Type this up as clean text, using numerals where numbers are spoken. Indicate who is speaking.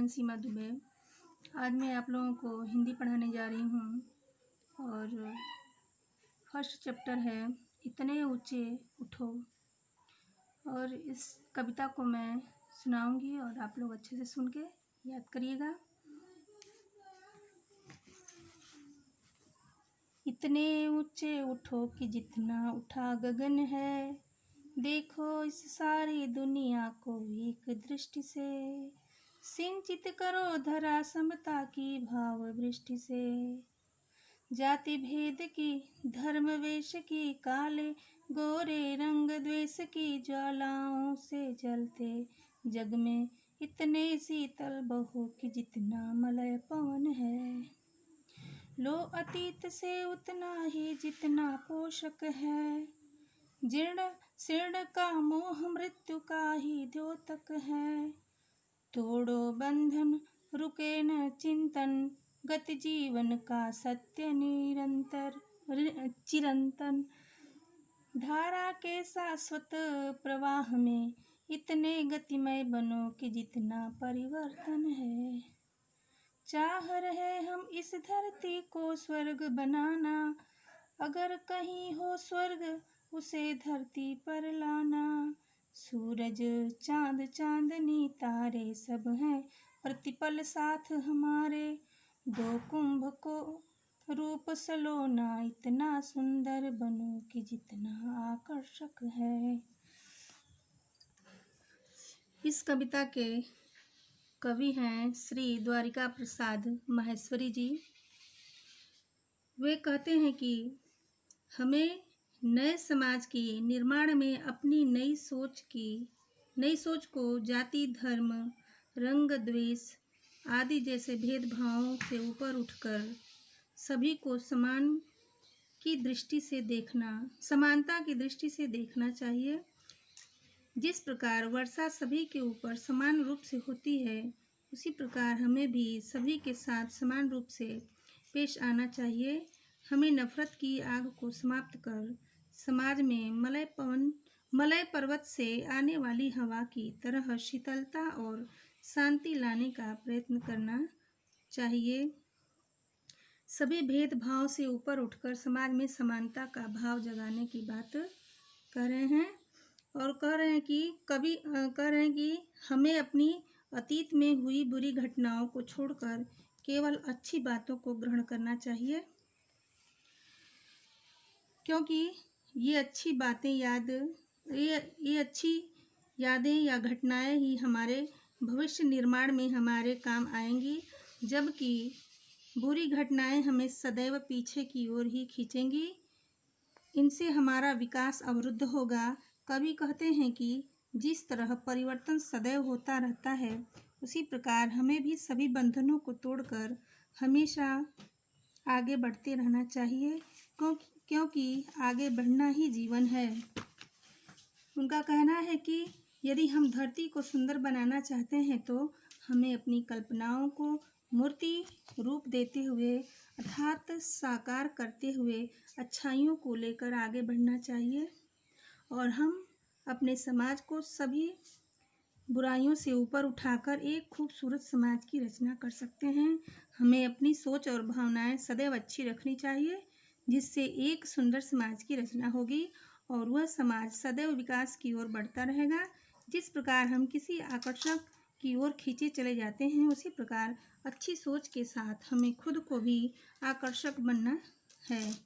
Speaker 1: मैं सीमा दुबे। आज मैं आप लोगों को हिंदी पढ़ाने जा रही हूँ और फर्स्ट चैप्टर है इतने ऊंचे उठो। और इस कविता को मैं सुनाऊंगी और आप लोग अच्छे से सुन के याद करिएगा। इतने ऊंचे उठो कि जितना उठा गगन है, देखो इस सारी दुनिया को एक दृष्टि से, सिंचित करो धरा समता की भाव वृष्टि से। जाति भेद की, धर्म वेश की, काले गोरे रंग द्वेष की ज्वालाओं से जलते जग में इतने शीतल बहो कि जितना मलय पवन है। लो अतीत से उतना ही जितना पोषक है, जीर्ण शीर्ण का मोह मृत्यु का ही द्योतक है। तोड़ो बंधन रुके न चिंतन, गति जीवन का सत्य निरंतर चिरंतन। धारा के शाश्वत प्रवाह में इतने गतिमय बनो कि जितना परिवर्तन है। चाह रहे हम इस धरती को स्वर्ग बनाना, अगर कहीं हो स्वर्ग उसे धरती पर लाना। सूरज चांद चांदनी तारे सब हैं प्रतिपल साथ हमारे, दो कुंभ को रूप सलोना इतना सुंदर बनो कि जितना आकर्षक है। इस कविता के कवि हैं श्री द्वारिका प्रसाद माहेश्वरी जी। वे कहते हैं कि हमें नए समाज की निर्माण में अपनी नई सोच को जाति धर्म रंग द्वेष आदि जैसे भेदभावों से ऊपर उठकर सभी को समानता की दृष्टि से देखना चाहिए। जिस प्रकार वर्षा सभी के ऊपर समान रूप से होती है, उसी प्रकार हमें भी सभी के साथ समान रूप से पेश आना चाहिए। हमें नफरत की आग को समाप्त कर समाज में मलय पर्वत से आने वाली हवा की तरह शीतलता और शांति लाने का प्रयत्न करना चाहिए। सभी भेदभाव से ऊपर उठकर समाज में समानता का भाव जगाने की बात कर रहे हैं और कह रहे हैं कि हमें अपनी अतीत में हुई बुरी घटनाओं को छोड़कर केवल अच्छी बातों को ग्रहण करना चाहिए, क्योंकि ये अच्छी यादें या घटनाएं ही हमारे भविष्य निर्माण में हमारे काम आएंगी, जबकि बुरी घटनाएं हमें सदैव पीछे की ओर ही खींचेंगी। इनसे हमारा विकास अवरुद्ध होगा। कवि कहते हैं कि जिस तरह परिवर्तन सदैव होता रहता है, उसी प्रकार हमें भी सभी बंधनों को तोड़कर हमेशा आगे बढ़ते रहना चाहिए, क्योंकि आगे बढ़ना ही जीवन है। उनका कहना है कि यदि हम धरती को सुंदर बनाना चाहते हैं तो हमें अपनी कल्पनाओं को मूर्ति रूप देते हुए अर्थात साकार करते हुए अच्छाइयों को लेकर आगे बढ़ना चाहिए और हम अपने समाज को सभी बुराइयों से ऊपर उठाकर एक खूबसूरत समाज की रचना कर सकते हैं। हमें अपनी सोच और भावनाएं सदैव अच्छी रखनी चाहिए, जिससे एक सुंदर समाज की रचना होगी और वह समाज सदैव विकास की ओर बढ़ता रहेगा। जिस प्रकार हम किसी आकर्षक की ओर खींचे चले जाते हैं, उसी प्रकार अच्छी सोच के साथ हमें खुद को भी आकर्षक बनना है।